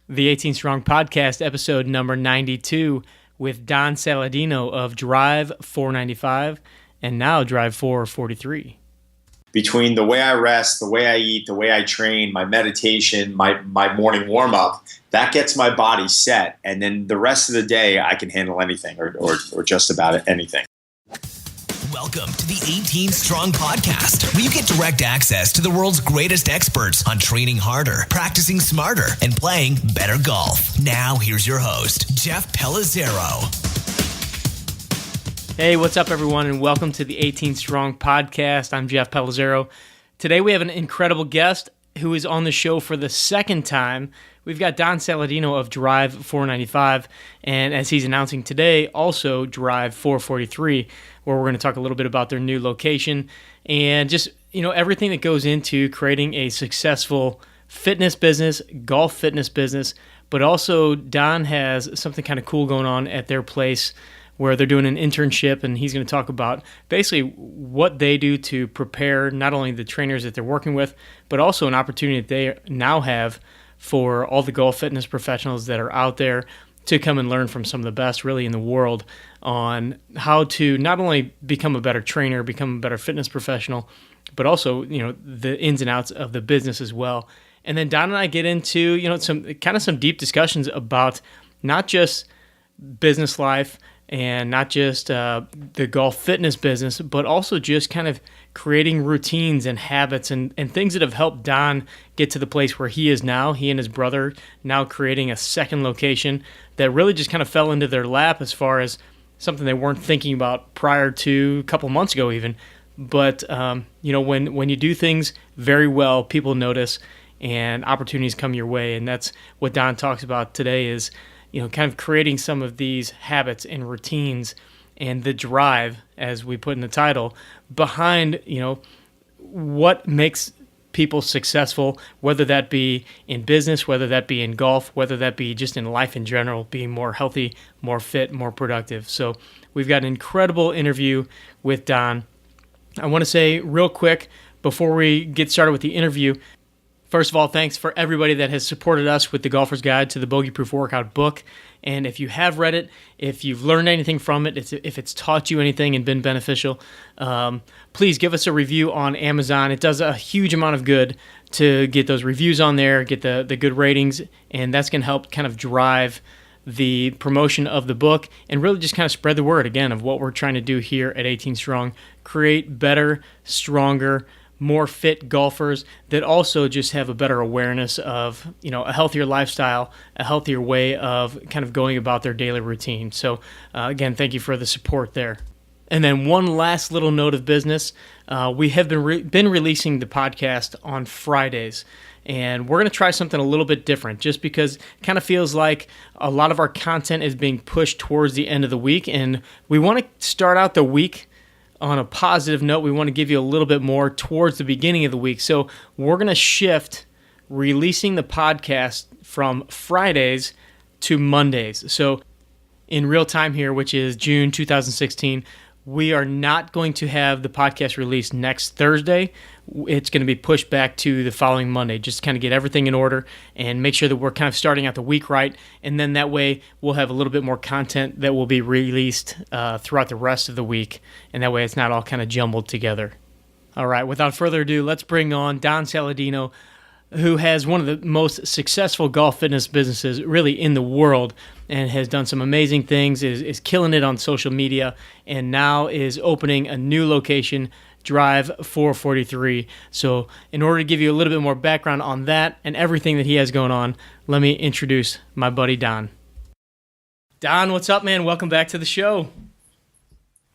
The 18 Strong Podcast, episode number 92, with Don Saladino of Drive 495 and now Drive 443. Between the way I rest, the way I eat, the way I train, my meditation, my morning warm-up, that gets my body set. And then the rest of the day, I can handle anything or just about anything. Welcome to the 18 Strong Podcast, where you get direct access to the world's greatest experts on training harder, practicing smarter, and playing better golf. Now, here's your host, Jeff Pellizzero. Hey, what's up, everyone, and welcome to the 18 Strong Podcast. I'm Jeff Pellizzero. Today, we have an incredible guest who is on the show for the second time. We've got Don Saladino of Drive 495, and as he's announcing today, also Drive 443, where we're going to talk a little bit about their new location and just, everything that goes into creating a successful fitness business, golf fitness business, but also Don has something kind of cool going on at their place where they're doing an internship, and he's going to talk about basically what they do to prepare not only the trainers that they're working with, but also an opportunity that they now have for all the golf fitness professionals that are out there to come and learn from some of the best really in the world on how to not only become a better trainer, become a better fitness professional, but also, the ins and outs of the business as well. And then Don and I get into, some deep discussions about not just business life and not just the golf fitness business, but also just kind of creating routines and habits and things that have helped Don get to the place where he is now. He and his brother now creating a second location that really just kind of fell into their lap as far as something they weren't thinking about prior to a couple months ago even. But, when you do things very well, people notice and opportunities come your way. And that's what Don talks about today is, kind of creating some of these habits and routines and the drive, as we put in the title, behind, what makes people successful, whether that be in business, whether that be in golf, whether that be just in life in general, being more healthy, more fit, more productive. So we've got an incredible interview with Don. I want to say real quick before we get started with the interview, first of all, thanks for everybody that has supported us with the Golfer's Guide to the Bogey Proof Workout book. And if you have read it, if you've learned anything from it, if it's taught you anything and been beneficial, please give us a review on Amazon. It does a huge amount of good to get those reviews on there, get the good ratings, and that's going to help kind of drive the promotion of the book and really just kind of spread the word, again, of what we're trying to do here at 18 Strong, create better, stronger, more fit golfers that also just have a better awareness of, a healthier lifestyle, a healthier way of kind of going about their daily routine. So again, thank you for the support there. And then one last little note of business. We have been releasing the podcast on Fridays, and we're going to try something a little bit different just because it kind of feels like a lot of our content is being pushed towards the end of the week, and we want to start out the week on a positive note. We want to give you a little bit more towards the beginning of the week. So we're going to shift releasing the podcast from Fridays to Mondays. So in real time here, which is June 2016, we are not going to have the podcast released next Thursday. It's going to be pushed back to the following Monday, just to kind of get everything in order and make sure that we're kind of starting out the week right. And then that way we'll have a little bit more content that will be released throughout the rest of the week. And that way it's not all kind of jumbled together. All right, without further ado, let's bring on Don Saladino, who has one of the most successful golf fitness businesses really in the world and has done some amazing things, is killing it on social media, and now is opening a new location, Drive 443. So in order to give you a little bit more background on that and everything that he has going on, let me introduce my buddy Don. Don, what's up, man? Welcome back to the show.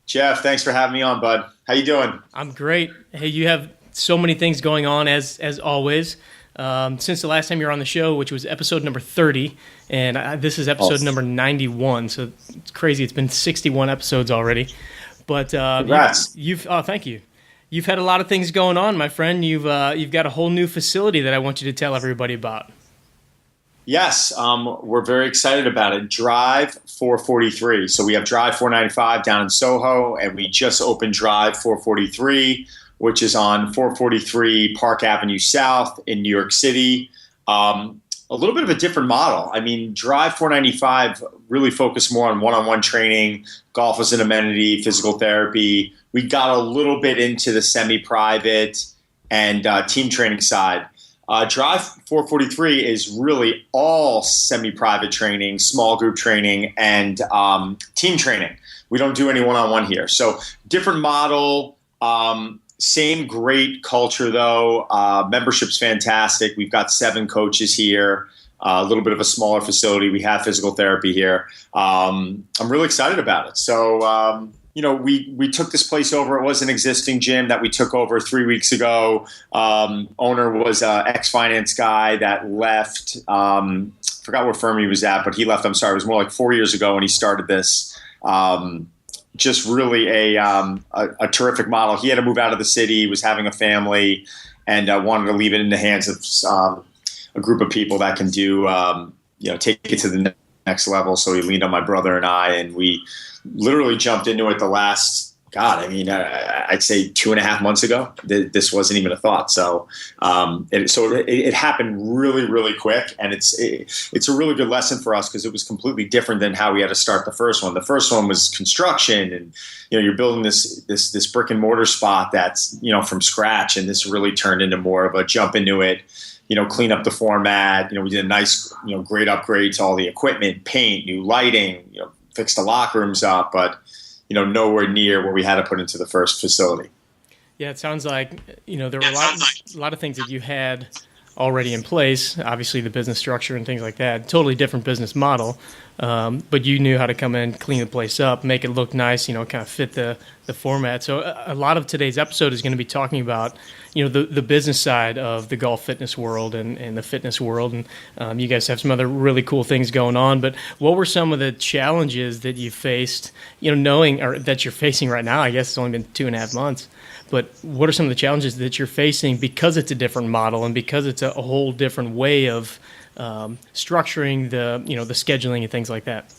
Jeff, thanks for having me on, bud. How you doing? I'm great. Hey, you have so many things going on as always. Since the last time you were on the show, which was episode number 30, and this is episode number 91, so it's crazy. It's been 61 episodes already. But congrats. Thank you. You've had a lot of things going on, my friend. You've got a whole new facility that I want you to tell everybody about. Yes, we're very excited about it. Drive 443. So we have Drive 495 down in Soho, and we just opened Drive 443, which is on 443 Park Avenue South in New York City. a little bit of a different model. I mean, Drive 495 really focused more on one-on-one training. Golf was an amenity, physical therapy. We got a little bit into the semi-private and team training side. Drive 443 is really all semi-private training, small group training, and team training. We don't do any one-on-one here. So different model, same great culture though. Membership's fantastic. We've got 7 coaches here, a little bit of a smaller facility. We have physical therapy here. I'm really excited about it. So, we took this place over. It was an existing gym that we took over 3 weeks ago. Owner was an ex-finance guy that left. Forgot what firm he was at, but he left. I'm sorry. It was more like 4 years ago when he started this. Just really a terrific model. He had to move out of the city, was having a family, and wanted to leave it in the hands of a group of people that can do, take it to the next level. So he leaned on my brother and I, and we literally jumped into it the last, I'd say 2.5 months ago. This wasn't even a thought. So, it happened really, really quick, and it's a really good lesson for us because it was completely different than how we had to start the first one. The first one was construction, and you're building this brick and mortar spot that's from scratch, and this really turned into more of a jump into it. Clean up the format. We did a nice, great upgrade to all the equipment, paint, new lighting. Fix the locker rooms up, but nowhere near what we had to put into the first facility. Yeah, it sounds like there were a lot of things that you had already in place. Obviously, the business structure and things like that. Totally different business model, but you knew how to come in, clean the place up, make it look nice. Kind of fit the format. So a lot of today's episode is going to be talking about the business side of the golf fitness world and the fitness world. And you guys have some other really cool things going on. But what were some of the challenges that you faced? Knowing or that you're facing right now? I guess it's only been 2.5 months. But what are some of the challenges that you're facing because it's a different model and because it's a whole different way of structuring the scheduling and things like that?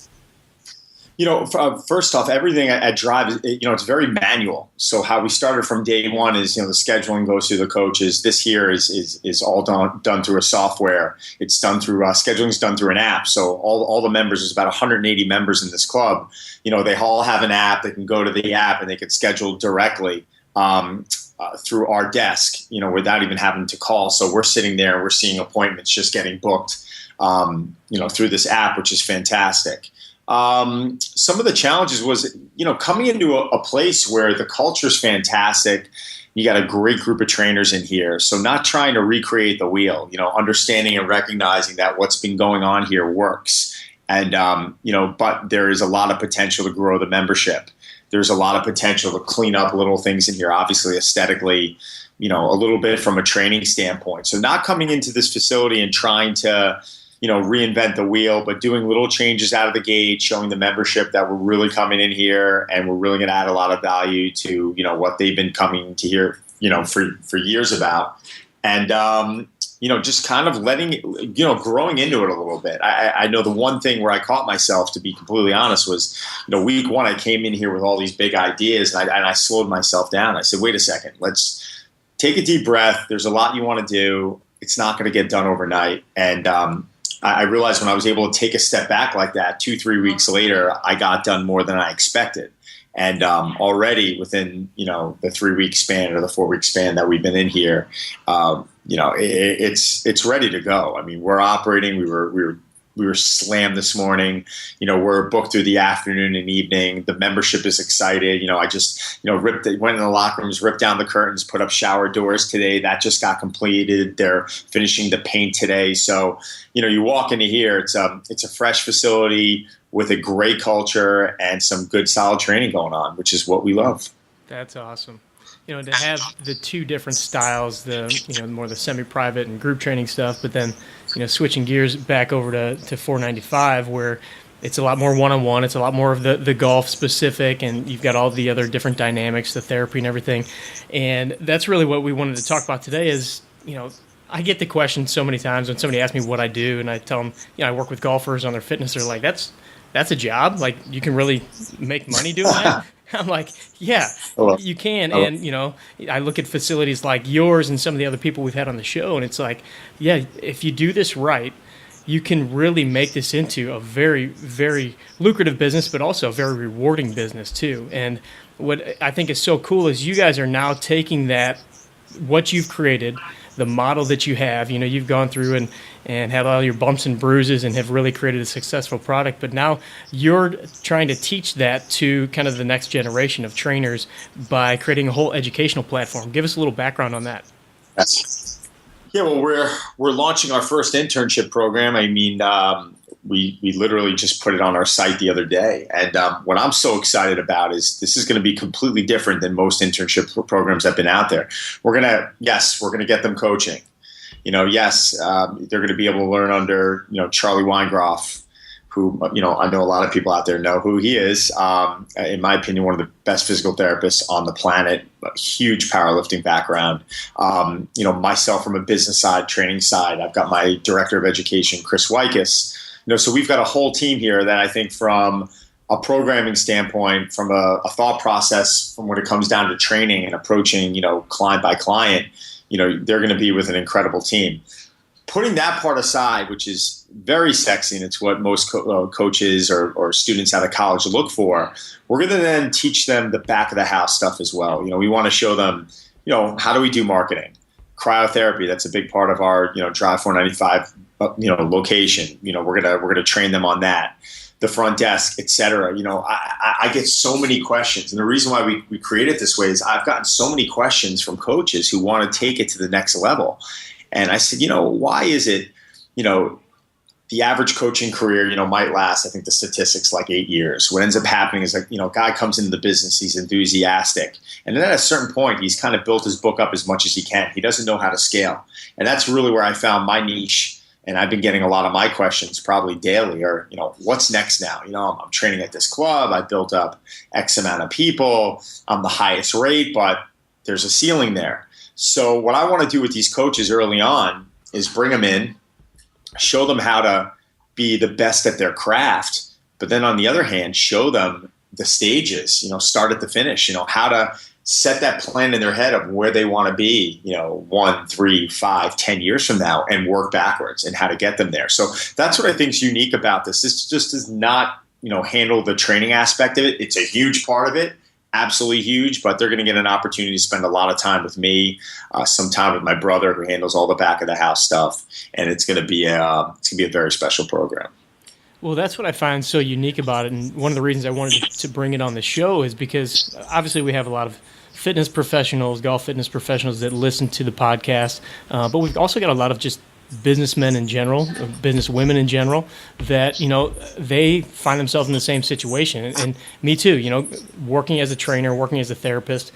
First off, everything at Drive, it's very manual. So how we started from day one is, the scheduling goes through the coaches. This here is all done through a software. It's done through scheduling is done through an app. So all the members, there's about 180 members in this club. They all have an app. They can go to the app and they can schedule directly through our desk, without even having to call. So we're sitting there and we're seeing appointments just getting booked, through this app, which is fantastic. Some of the challenges was, coming into a place where the culture is fantastic. You got a great group of trainers in here. So not trying to recreate the wheel, understanding and recognizing that what's been going on here works. And, but there is a lot of potential to grow the membership. There's a lot of potential to clean up little things in here, obviously aesthetically, a little bit from a training standpoint. So not coming into this facility and trying to, reinvent the wheel, but doing little changes out of the gate, showing the membership that we're really coming in here and we're really going to add a lot of value to, what they've been coming to hear, for years about. And, just kind of letting it, growing into it a little bit. I know the one thing where I caught myself, to be completely honest, was, week one, I came in here with all these big ideas and I slowed myself down. I said, wait a second, let's take a deep breath. There's a lot you want to do. It's not going to get done overnight. And, I realized when I was able to take a step back like that, 2-3 weeks later, I got done more than I expected. And already within, the 3-week span or the 4-week span that we've been in here, it's ready to go. I mean, we're operating. We were slammed this morning. We're booked through the afternoon and evening. The membership is excited. I just, went in the locker rooms, ripped down the curtains, put up shower doors today. That just got completed. They're finishing the paint today. So, you walk into here, it's a fresh facility with a great culture and some good solid training going on, which is what we love. That's awesome. To have the two different styles, the more the semi-private and group training stuff, but then switching gears back over to 495 where it's a lot more one-on-one, it's a lot more of the golf specific, and you've got all the other different dynamics, the therapy and everything. And that's really what we wanted to talk about today is, I get the question so many times when somebody asks me what I do and I tell them, I work with golfers on their fitness. They're like, that's a job? Like, you can really make money doing that? I'm like, yeah, you can. And, I look at facilities like yours and some of the other people we've had on the show, and it's like, yeah, if you do this right, you can really make this into a very, very lucrative business, but also a very rewarding business too. And what I think is so cool is you guys are now taking that, what you've created, the model that you have, you've gone through and had all your bumps and bruises and have really created a successful product, but now you're trying to teach that to kind of the next generation of trainers by creating a whole educational platform. Give us a little background on that. Yeah, well, we're launching our first internship program. I mean, we literally just put it on our site the other day. And what I'm so excited about is this is going to be completely different than most internship programs that have been out there. We're going to get them coaching. They're going to be able to learn under, Charlie Weingroff, who, I know a lot of people out there know who he is. In my opinion, one of the best physical therapists on the planet, a huge powerlifting background. Myself from a business side, training side, I've got my director of education, Chris Wykes. So we've got a whole team here that I think from a programming standpoint, from a thought process, from when it comes down to training and approaching, client by client, they're going to be with an incredible team. Putting that part aside, which is very sexy, and it's what most coaches or students out of college look for, we're going to then teach them the back of the house stuff as well. We want to show them, how do we do marketing? Cryotherapy, that's a big part of our, Drive 495, location. We're gonna train them on that. The front desk, et cetera. I get so many questions. And the reason why we create it this way is I've gotten so many questions from coaches who want to take it to the next level. And I said, why is it, the average coaching career, might last, I think the statistics like 8 years. What ends up happening is like, a guy comes into the business, he's enthusiastic. And then at a certain point, he's kind of built his book up as much as he can. He doesn't know how to scale. And that's really where I found my niche. And I've been getting a lot of my questions probably daily or, what's next now? I'm training at this club. I built up X amount of people. I'm the highest rate, but there's a ceiling there. So what I want to do with these coaches early on is bring them in, show them how to be the best at their craft. But then on the other hand, show them the stages, start at the finish, how to set that plan in their head of where they want to be, 1, 3, 5, 10 years from now and work backwards and how to get them there. So that's what I think is unique about this. This just does not, handle the training aspect of it. It's a huge part of it, absolutely huge, but they're going to get an opportunity to spend a lot of time with me, some time with my brother who handles all the back of the house stuff. And it's going to be a very special program. Well, that's what I find so unique about it. And one of the reasons I wanted to bring it on the show is because obviously we have a lot of fitness professionals, golf fitness professionals that listen to the podcast, but we've also got a lot of just businessmen in general, business women in general, that they find themselves in the same situation, and me too. Working as a trainer, working as a therapist,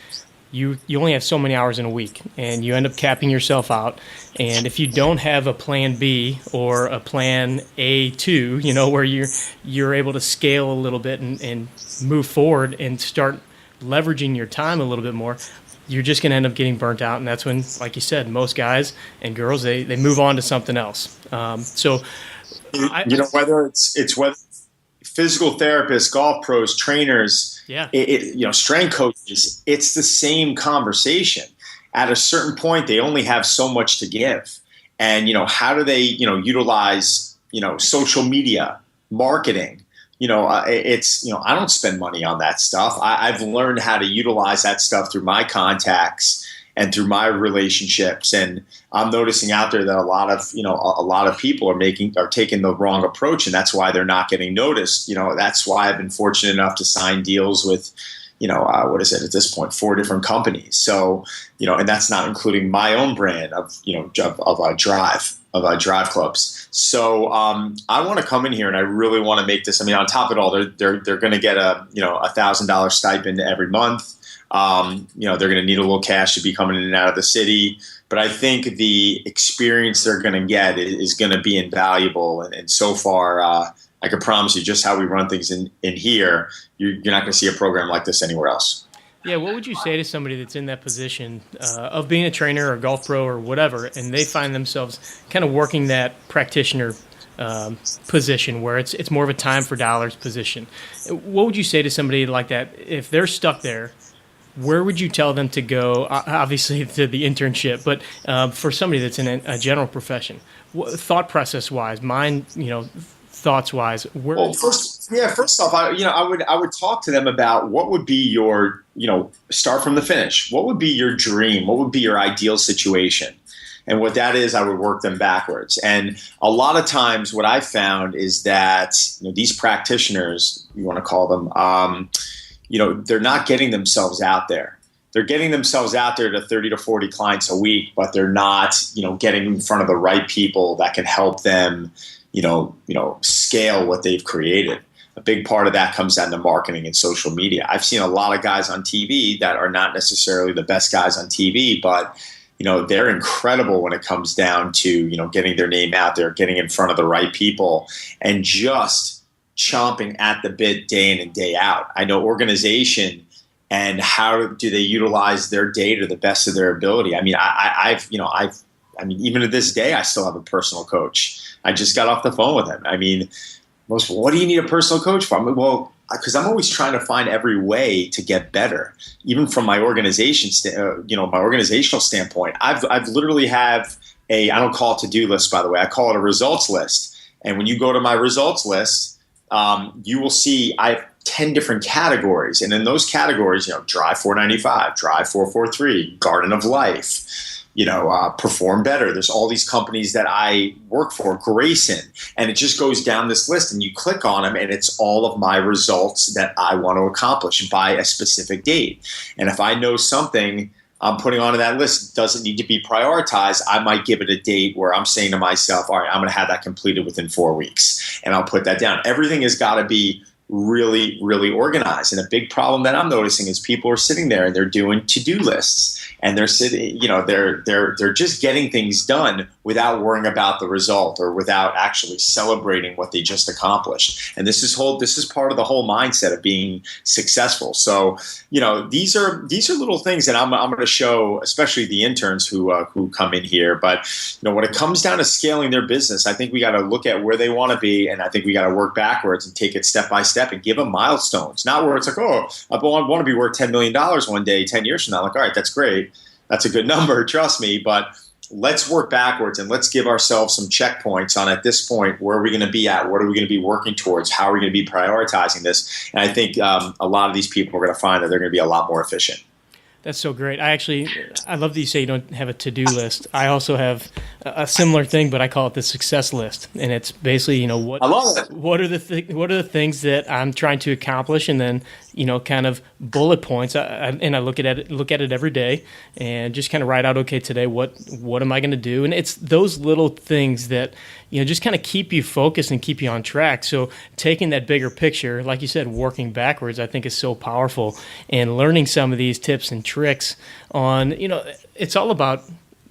you only have so many hours in a week, and you end up capping yourself out. And if you don't have a plan B or a plan A2, where you're able to scale a little bit and move forward and start leveraging your time a little bit more, you're just going to end up getting burnt out. And that's when, like you said, most guys and girls, they move on to something else. Whether it's whether physical therapists, golf pros, trainers, strength coaches, it's the same conversation. At a certain point, they only have so much to give. And, how do they, utilize, social media, marketing? I don't spend money on that stuff. I've learned how to utilize that stuff through my contacts and through my relationships. And I'm noticing out there that a lot of people are taking the wrong approach, and that's why they're not getting noticed. That's why I've been fortunate enough to sign deals with, what is it at this point, 4 different companies. So, and that's not including my own brand of drive clubs. So I want to come in here and I really want to make this. I mean, on top of it all, they're going to get a $1,000 stipend every month. They're going to need a little cash to be coming in and out of the city. But I think the experience they're going to get is going to be invaluable. And so far, I can promise you just how we run things in here, you're not going to see a program like this anywhere else. Yeah, what would you say to somebody that's in that position of being a trainer or golf pro or whatever, and they find themselves kind of working that practitioner position where it's more of a time for dollars position? What would you say to somebody like that if they're stuck there where would you tell them to go? Obviously to the internship, but for somebody that's in a general profession, thought process wise, mind, thoughts wise, where? Well, first off, I would talk to them about what would be your, start from the finish. What would be your dream? What would be your ideal situation? And what that is, I would work them backwards. And a lot of times what I found is that these practitioners, you want to call them, they're not getting themselves out there. They're getting themselves out there to 30 to 40 clients a week, but they're not, getting in front of the right people that can help them, scale what they've created. A big part of that comes down to marketing and social media. I've seen a lot of guys on TV that are not necessarily the best guys on TV, but they're incredible when it comes down to, getting their name out there, getting in front of the right people, and just chomping at the bit day in and day out. I know organization and how do they utilize their data to the best of their ability. I mean, even to this day, I still have a personal coach. I just got off the phone with him. I mean, what do you need a personal coach for? I mean, well, because I'm always trying to find every way to get better, even from my organization, my organizational standpoint. I've literally have I don't call it to-do list, by the way. I call it a results list. And when you go to my results list, you will see I have 10 different categories. And in those categories, Drive 495, Drive 443, Garden of Life, Perform Better. There's all these companies that I work for, Grayson, and it just goes down this list and you click on them and it's all of my results that I want to accomplish by a specific date. And if I know something I'm putting onto that list doesn't need to be prioritized, I might give it a date where I'm saying to myself, all right, I'm going to have that completed within 4 weeks, and I'll put that down. Everything has got to be really, really organized. And a big problem that I'm noticing is people are sitting there and they're doing to-do lists, and they're sitting, they're just getting things done without worrying about the result or without actually celebrating what they just accomplished. And this is part of the whole mindset of being successful. So, these are little things that I'm going to show, especially the interns who come in here. But, when it comes down to scaling their business, I think we got to look at where they want to be, and I think we got to work backwards and take it step by step and give them milestones. Not where it's like, oh, I want to be worth $10 million one day, 10 years from now. Like, all right, that's great. That's a good number, trust me, but let's work backwards and let's give ourselves some checkpoints on, at this point, where are we going to be at? What are we going to be working towards? How are we going to be prioritizing this? And I think a lot of these people are going to find that they're going to be a lot more efficient. That's so great. I love that you say you don't have a to-do list. I also have a similar thing, but I call it the success list. And it's basically, what are the things that I'm trying to accomplish, and then, kind of bullet points. And I look at it every day and just kind of write out, okay, today, what am I going to do? And it's those little things that, just kind of keep you focused and keep you on track. So taking that bigger picture, like you said, working backwards, I think is so powerful. And learning some of these tips and tricks on, it's all about,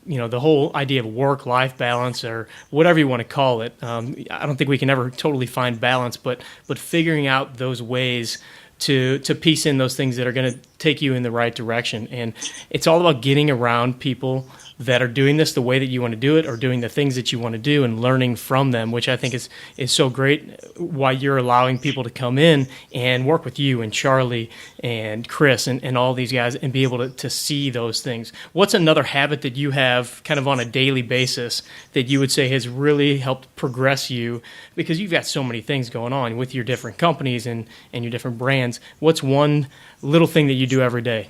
the whole idea of work-life balance, or whatever you want to call it. I don't think we can ever totally find balance, but figuring out those ways to piece in those things that are going to take you in the right direction. And it's all about getting around people that are doing this the way that you want to do it, or doing the things that you want to do, and learning from them, which I think is so great, why you're allowing people to come in and work with you and Charlie and Chris and all these guys and be able to see those things. What's another habit that you have kind of on a daily basis that you would say has really helped progress you? Because you've got so many things going on with your different companies and your different brands. What's one little thing that you do every day?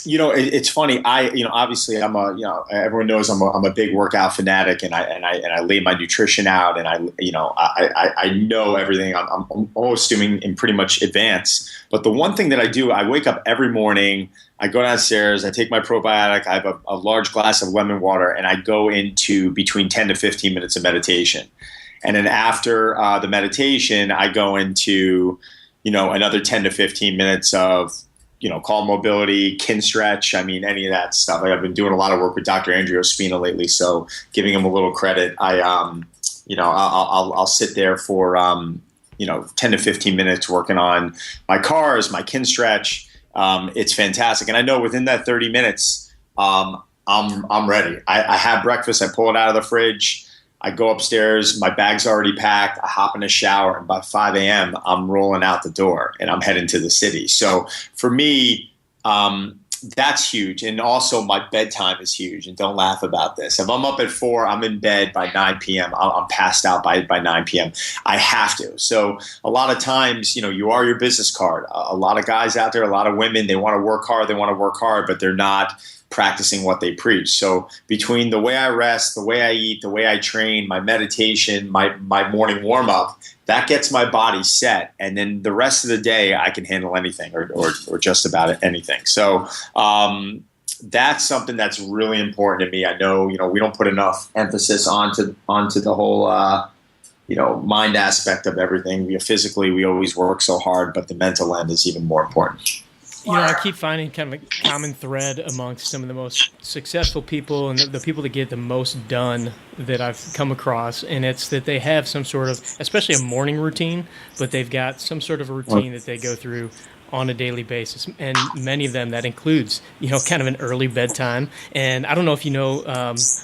It's funny. Obviously everyone knows I'm a big workout fanatic, and I lay my nutrition out, and I know everything. I'm almost doing in pretty much advance. But the one thing that I do, I wake up every morning, I go downstairs, I take my probiotic, I have a large glass of lemon water, and I go into between 10 to 15 minutes of meditation. And then after the meditation, I go into, another 10 to 15 minutes of, calm mobility, kin stretch. I mean, any of that stuff. I've been doing a lot of work with Dr. Andrew Ospina lately, so giving him a little credit. I'll sit there for 10 to 15 minutes working on my cars, my kin stretch. It's fantastic, and I know within that 30 minutes, I'm ready. I have breakfast. I pull it out of the fridge. I go upstairs, my bag's already packed, I hop in a shower, and by 5 a.m., I'm rolling out the door, and I'm heading to the city. So for me, That's huge. And also my bedtime is huge. And don't laugh about this. If I'm up at 4, I'm in bed by 9 p.m. I'm passed out by 9 p.m. I have to. So a lot of times, you are your business card. A lot of guys out there, a lot of women, they want to work hard, but they're not practicing what they preach. So between the way I rest, the way I eat, the way I train, my meditation, my morning warm up, that gets my body set. And then the rest of the day, I can handle anything or just about anything. So that's something that's really important to me. I know, we don't put enough emphasis onto the whole, mind aspect of everything. Physically, we always work so hard, but the mental end is even more important. I keep finding kind of a common thread amongst some of the most successful people and the people that get the most done that I've come across, and it's that they have some sort of, especially a morning routine, but they've got some sort of a routine that they go through on a daily basis, and many of them that includes, kind of an early bedtime. And I don't know if you know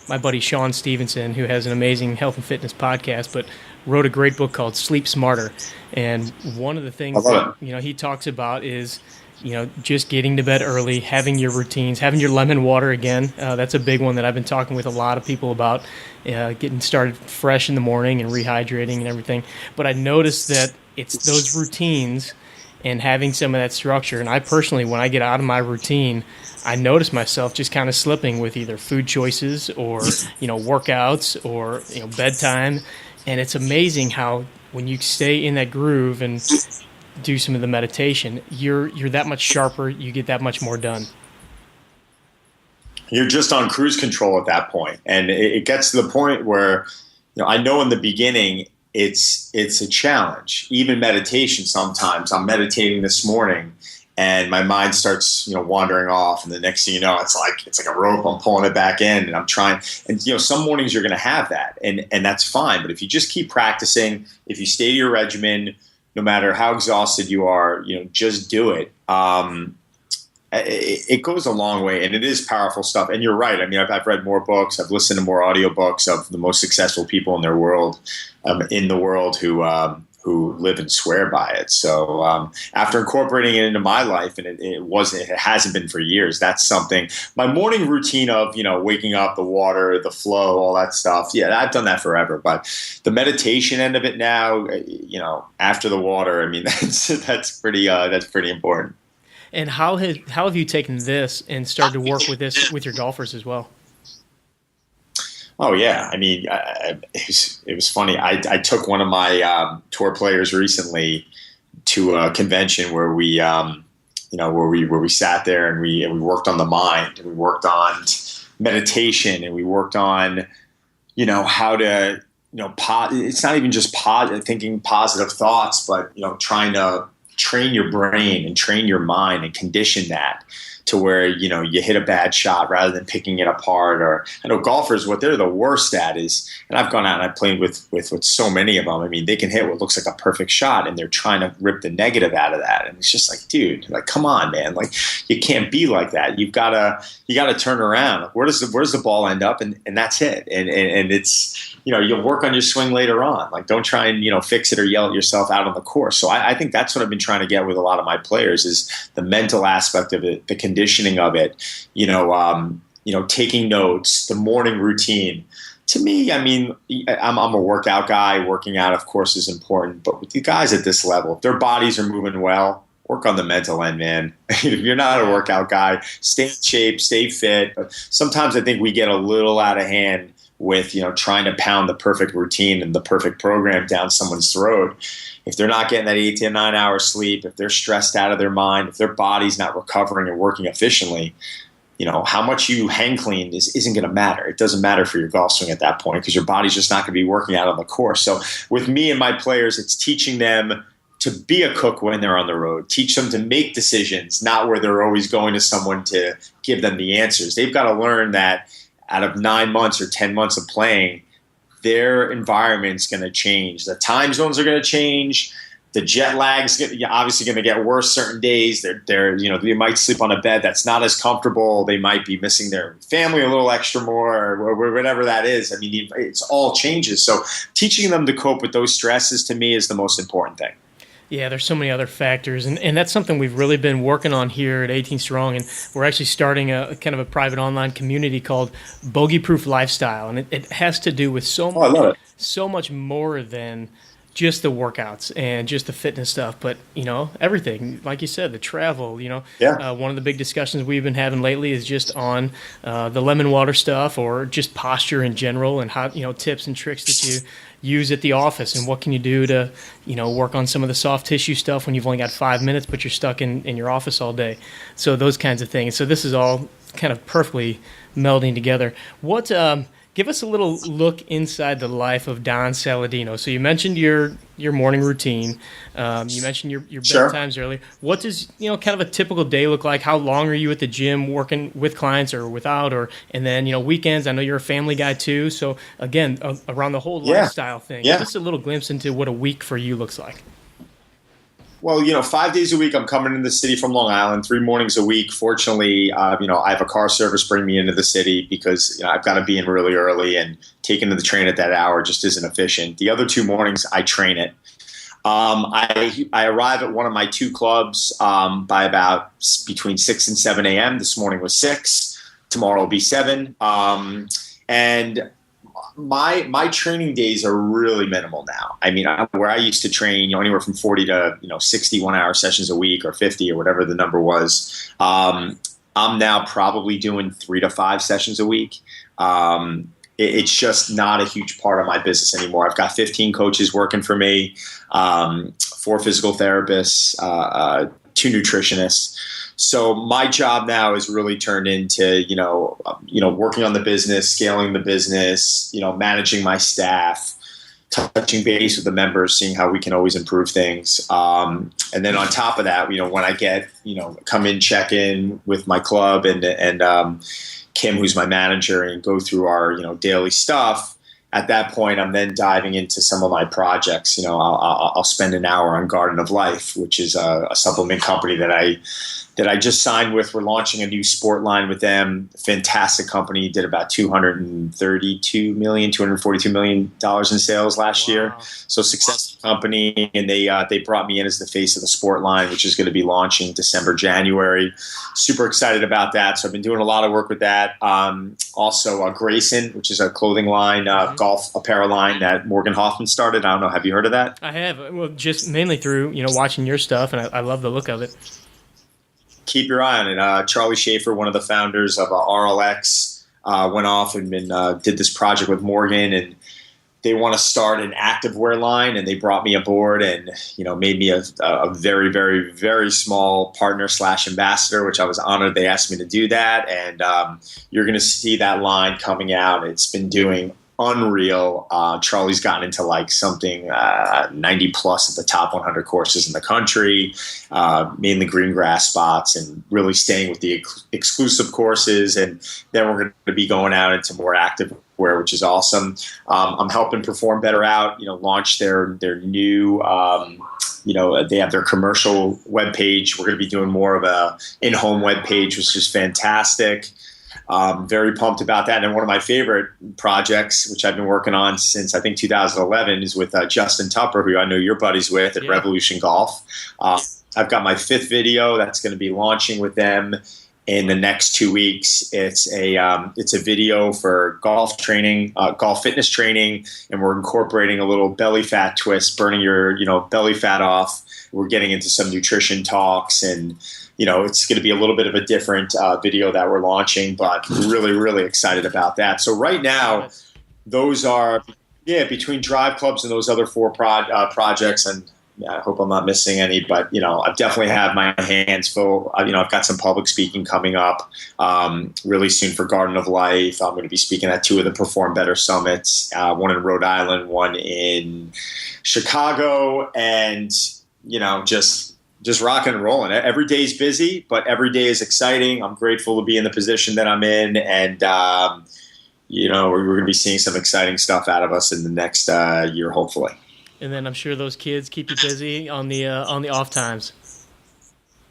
my buddy Sean Stevenson, who has an amazing health and fitness podcast, but wrote a great book called Sleep Smarter. And one of the things that, he talks about is, just getting to bed early, having your routines, having your lemon water again. That's a big one that I've been talking with a lot of people about, getting started fresh in the morning and rehydrating and everything. But I noticed that it's those routines and having some of that structure. And I personally, when I get out of my routine, I notice myself just kind of slipping with either food choices or, workouts or, bedtime. And it's amazing how when you stay in that groove and do some of the meditation, you're that much sharper, you get that much more done. You're just on cruise control at that point. And it gets to the point where, I know in the beginning it's a challenge. Even meditation, sometimes I'm meditating this morning and my mind starts, wandering off, and the next thing you know, it's like a rope. I'm pulling it back in, and I'm trying. And some mornings you're going to have that, and that's fine. But if you just keep practicing, if you stay to your regimen, no matter how exhausted you are, just do it. It goes a long way, and it is powerful stuff. And you're right. I mean, I've read more books. I've listened to more audiobooks of the most successful people in the world who live and swear by it. So after incorporating it into my life, and it hasn't been for years, that's something. My morning routine of, waking up, the water, the flow, all that stuff. Yeah, I've done that forever. But the meditation end of it now, after the water, I mean, that's pretty important. And how have you taken this and started to work with this with your golfers as well? Oh yeah, I mean, it was funny. I took one of my tour players recently to a convention where we sat there and we worked on the mind, and we worked on meditation, and we worked on how to it's not even just thinking positive thoughts, but trying to train your brain and train your mind and condition that to where, you hit a bad shot rather than picking it apart. Or I know golfers, what they're the worst at is, and I've gone out and I've played with so many of them. I mean, they can hit what looks like a perfect shot and they're trying to rip the negative out of that. And it's just like, dude, come on, man. You can't be like that. You gotta turn around. Where does the ball end up? And that's it. And it's, you'll work on your swing later on. Don't try and, fix it or yell at yourself out on the course. So I think that's what I've been trying to get with a lot of my players is the mental aspect of it, the conditioning of it, taking notes, the morning routine. To me, I mean, I'm a workout guy. Working out, of course, is important. But with the guys at this level, if their bodies are moving well, work on the mental end, man. If you're not a workout guy, stay in shape, stay fit. But sometimes I think we get a little out of hand with, trying to pound the perfect routine and the perfect program down someone's throat. If they're not getting that 8 to 9 hours sleep, if they're stressed out of their mind, if their body's not recovering and working efficiently, how much you hang clean isn't going to matter. It doesn't matter for your golf swing at that point because your body's just not going to be working out on the course. So with me and my players, it's teaching them to be a cook when they're on the road. Teach them to make decisions, not where they're always going to someone to give them the answers. They've got to learn that out of 9 months or 10 months of playing, their environment's going to change. The time zones are going to change. The jet lag's obviously going to get worse certain days. They might sleep on a bed that's not as comfortable. They might be missing their family a little extra more or whatever that is. I mean, it's all changes. So teaching them to cope with those stresses to me is the most important thing. Yeah, there's so many other factors, and that's something we've really been working on here at 18 Strong, and we're actually starting a kind of a private online community called Bogey Proof Lifestyle, and it has to do with I love it. so much more than just the workouts and just the fitness stuff, but everything, like you said, the travel. Yeah. One of the big discussions we've been having lately is just on the lemon water stuff, or just posture in general, and how tips and tricks that you use at the office, and what can you do to work on some of the soft tissue stuff when you've only got 5 minutes but you're stuck in your office all day. So those kinds of things. So this is all kind of perfectly melding together. What give us a little look inside the life of Don Saladino. So you mentioned your morning routine. You mentioned your Sure. bedtimes earlier. What does kind of a typical day look like? How long are you at the gym working with clients or without? And then weekends. I know you're a family guy too. So again, around the whole lifestyle thing, give us a little glimpse into what a week for you looks like. Well, 5 days a week, I'm coming into the city from Long Island, 3 mornings a week. Fortunately, I have a car service bring me into the city because I've got to be in really early, and taking the train at that hour just isn't efficient. The other 2 mornings, I train it. I arrive at one of my 2 clubs by about between 6 and 7 a.m. This morning was 6. Tomorrow will be 7. And my training days are really minimal now. I mean, where I used to train anywhere from 40 to 60 1-hour sessions a week, or 50, or whatever the number was. I'm now probably doing 3 to 5 sessions a week. It's just not a huge part of my business anymore. I've got 15 coaches working for me, 4 physical therapists, 2 nutritionists. So my job now is really turned into, working on the business, scaling the business, managing my staff, touching base with the members, seeing how we can always improve things. And then on top of that, when I get, come in, check in with my club and Kim, who's my manager, and go through our, daily stuff. At that point, I'm then diving into some of my projects. I'll spend an hour on Garden of Life, which is a supplement company that I just signed with. We're launching a new sport line with them. Fantastic company. Did about $242 million, $242 million in sales last year. So successful company. And they brought me in as the face of the sport line, which is going to be launching December, January. Super excited about that. So I've been doing a lot of work with that. Also Grayson, which is a clothing line, golf apparel line that Morgan Hoffman started. I don't know. Have you heard of that? I have. Well, just mainly through, watching your stuff, and I love the look of it. Keep your eye on it. Charlie Schaefer, one of the founders of RLX, went off and did this project with Morgan, and they want to start an activewear line, and they brought me aboard and made me a very, very, very small partner / ambassador, which I was honored they asked me to do that. And you're going to see that line coming out. It's been doing unreal. Charlie's gotten into like something 90 plus of the top 100 courses in the country, mainly green grass spots, and really staying with the exclusive courses. And then we're going to be going out into more active wear, which is awesome. I'm helping Perform Better Out, launch their new, they have their commercial webpage. We're going to be doing more of a in-home webpage, which is fantastic. Very pumped about that. And one of my favorite projects, which I've been working on since I think 2011, is with Justin Tupper, who I know you're buddies with at Revolution Golf. I've got my 5th video that's going to be launching with them in the next 2 weeks. It's a video for golf training, golf fitness training, and we're incorporating a little belly fat twist, burning your belly fat off. We're getting into some nutrition talks, and it's going to be a little bit of a different video that we're launching, but really, really excited about that. So right now, those are, between Drive Clubs and those other 4 projects, and I hope I'm not missing any, but, I've definitely had my hands full. I've got some public speaking coming up really soon for Garden of Life. I'm going to be speaking at 2 of the Perform Better Summits, one in Rhode Island, one in Chicago, and, just rocking and rolling. Every day's busy, but every day is exciting. I'm grateful to be in the position that I'm in, and we're going to be seeing some exciting stuff out of us in the next year, hopefully. And then I'm sure those kids keep you busy on the off times.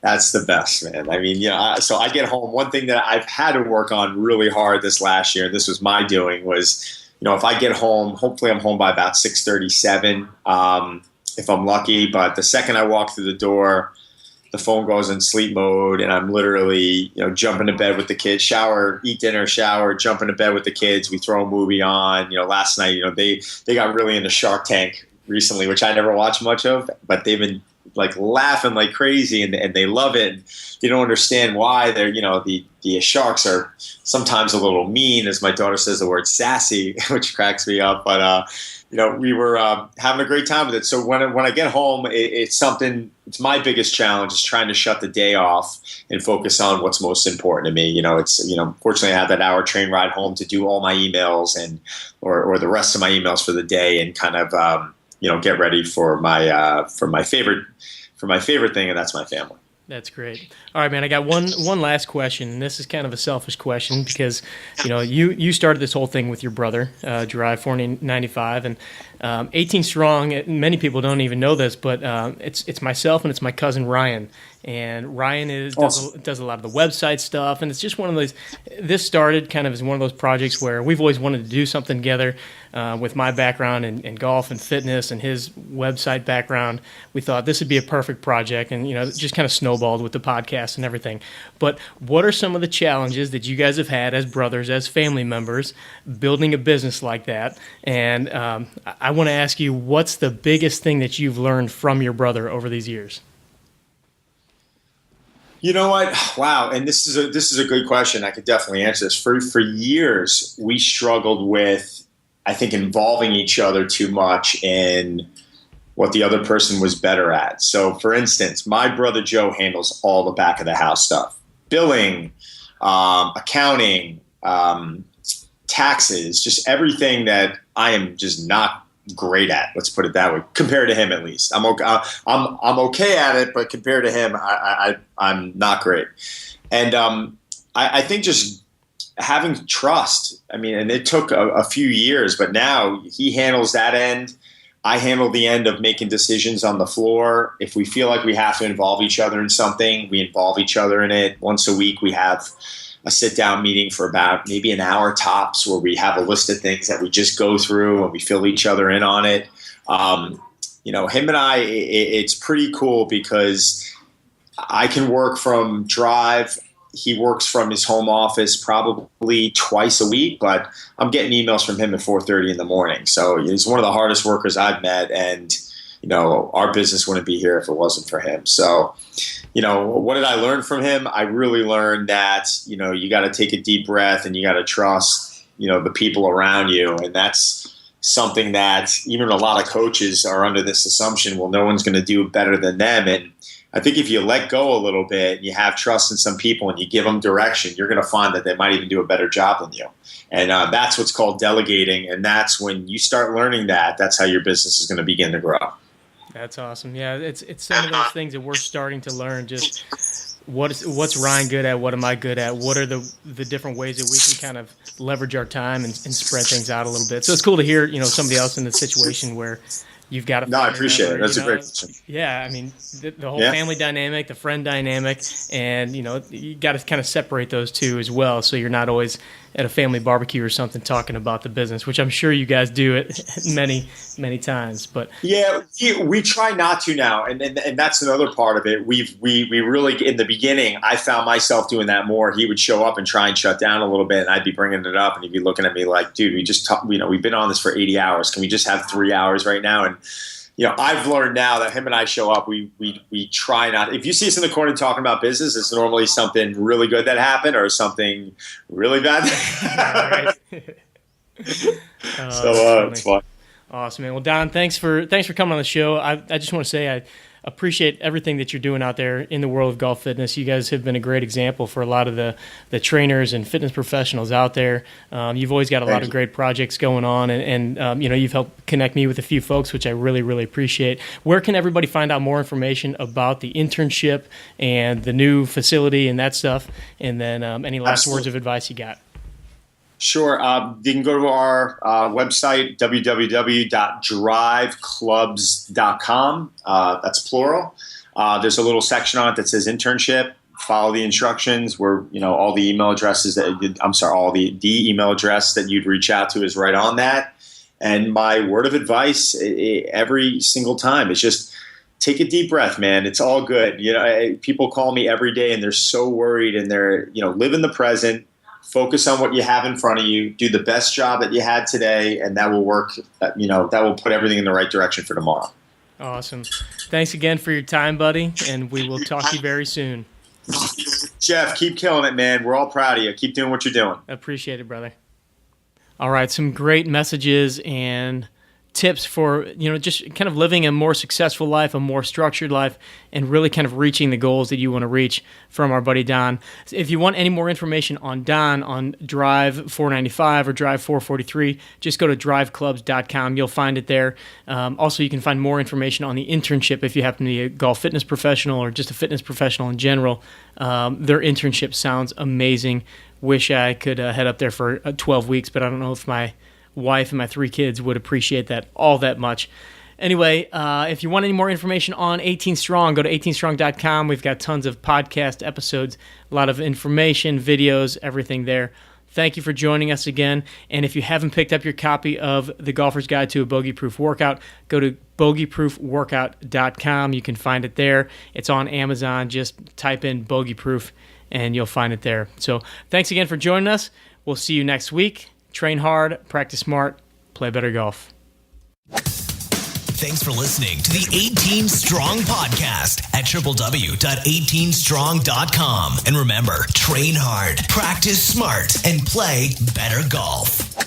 That's the best, man. I mean, so I get home. One thing that I've had to work on really hard this last year, and this was my doing, was if I get home, hopefully I'm home by about 6:37. if I'm lucky. But the second I walk through the door, the phone goes in sleep mode, and I'm literally, jump into bed with the kids, shower, eat dinner, shower, jump into bed with the kids. We throw a movie on. Last night, they got really into Shark Tank recently, which I never watched much of, but they've been like laughing like crazy, and they love it. And they don't understand why they're, the sharks are sometimes a little mean, as my daughter says the word sassy, which cracks me up. But, we were having a great time with it. So when I get home, it's my biggest challenge is trying to shut the day off and focus on what's most important to me. Fortunately I have that hour train ride home to do all my emails or the rest of my emails for the day, and kind of, get ready for my favorite thing, and that's my family. That's great. All right, man. I got one last question, and this is kind of a selfish question because you started this whole thing with your brother, Drive 495, and 18 Strong. Many people don't even know this, but it's myself and it's my cousin Ryan. And Ryan does a lot of the website stuff, and it's just one of those. This started kind of as one of those projects where we've always wanted to do something together. With my background in golf and fitness and his website background, we thought this would be a perfect project, and it just kind of snowballed with the podcast and everything. But what are some of the challenges that you guys have had as brothers, as family members, building a business like that? And I want to ask you, what's the biggest thing that you've learned from your brother over these years? You know what? Wow. And this is a good question. I could definitely answer this. For years, we struggled with, I think, involving each other too much in what the other person was better at. So, for instance, my brother Joe handles all the back of the house stuff, billing, accounting, taxes, just everything that I am just not great at. Let's put it that way. Compared to him, at least, I'm okay at it, but compared to him, I'm not great. And I think just having trust. I mean, and it took a few years, but now he handles that end. I handle the end of making decisions on the floor. If we feel like we have to involve each other in something, we involve each other in it. Once a week, we have a sit-down meeting for about maybe an hour tops, where we have a list of things that we just go through and we fill each other in on it. Him and I, it's pretty cool because I can work from Drive. He works from his home office probably twice a week, but I'm getting emails from him at 4:30 in the morning. So he's one of the hardest workers I've met, and our business wouldn't be here if it wasn't for him. So, what did I learn from him? I really learned that, you got to take a deep breath and you got to trust, the people around you. And that's something that even a lot of coaches are under this assumption, well, no one's going to do better than them. And I think if you let go a little bit, you have trust in some people and you give them direction, you're going to find that they might even do a better job than you. And that's what's called delegating. And that's when you start learning that's how your business is going to begin to grow. That's awesome. Yeah, it's some of those things that we're starting to learn. Just what's Ryan good at? What am I good at? What are the different ways that we can kind of leverage our time and spread things out a little bit? So it's cool to hear somebody else in the situation where you've got to. No, I appreciate it. That's a great question. Yeah, I mean the whole family dynamic, the friend dynamic, and you got to kind of separate those two as well, so you're not always at a family barbecue or something talking about the business, which I'm sure you guys do it many times. But yeah, we try not to now, and that's another part of it. We really, in the beginning, I found myself doing that more. He would show up and try and shut down a little bit, and I'd be bringing it up, and he'd be looking at me like, "Dude, we just we've been on this for 80 hours. Can we just have 3 hours right now?" And I've learned now that him and I show up, we try not. If you see us in the corner talking about business, it's normally something really good that happened or something really bad. So it's fun. Awesome, man. Well, Don, thanks for coming on the show. I just want to say I appreciate everything that you're doing out there in the world of golf fitness. You guys have been a great example for a lot of the trainers and fitness professionals out there. You've always got a lot of great projects going on, and you've helped connect me with a few folks, which I really, really appreciate. Where can everybody find out more information about the internship and the new facility and that stuff? And then any last words of advice you got? Sure. You can go to our website, www.driveclubs.com. That's plural. There's a little section on it that says internship. Follow the instructions where, all the email addresses the email address that you'd reach out to is right on that. And my word of advice every single time is just take a deep breath, man. It's all good. People call me every day and they're so worried, and they're, live in the present, focus on what you have in front of you, do the best job that you had today, and that will work. That will put everything in the right direction for tomorrow. Awesome. Thanks again for your time, buddy, and we will talk to you very soon. Jeff, keep killing it, man. We're all proud of you. Keep doing what you're doing. Appreciate it, brother. All right, some great messages and tips for, just kind of living a more successful life, a more structured life, and really kind of reaching the goals that you want to reach from our buddy Don. If you want any more information on Don, on Drive 495 or Drive 443, just go to driveclubs.com. You'll find it there. Also, you can find more information on the internship if you happen to be a golf fitness professional or just a fitness professional in general. Their internship sounds amazing. Wish I could head up there for 12 weeks, but I don't know if my wife and my 3 kids would appreciate that all that much. Anyway, if you want any more information on 18 Strong, go to 18strong.com. We've got tons of podcast episodes, a lot of information, videos, everything there. Thank you for joining us again. And if you haven't picked up your copy of The Golfer's Guide to a Bogey-Proof Workout, go to bogeyproofworkout.com. You can find it there. It's on Amazon. Just type in Bogey-Proof and you'll find it there. So thanks again for joining us. We'll see you next week. Train hard, practice smart, play better golf. Thanks for listening to the 18 Strong podcast at www.18strong.com. And remember, train hard, practice smart, and play better golf.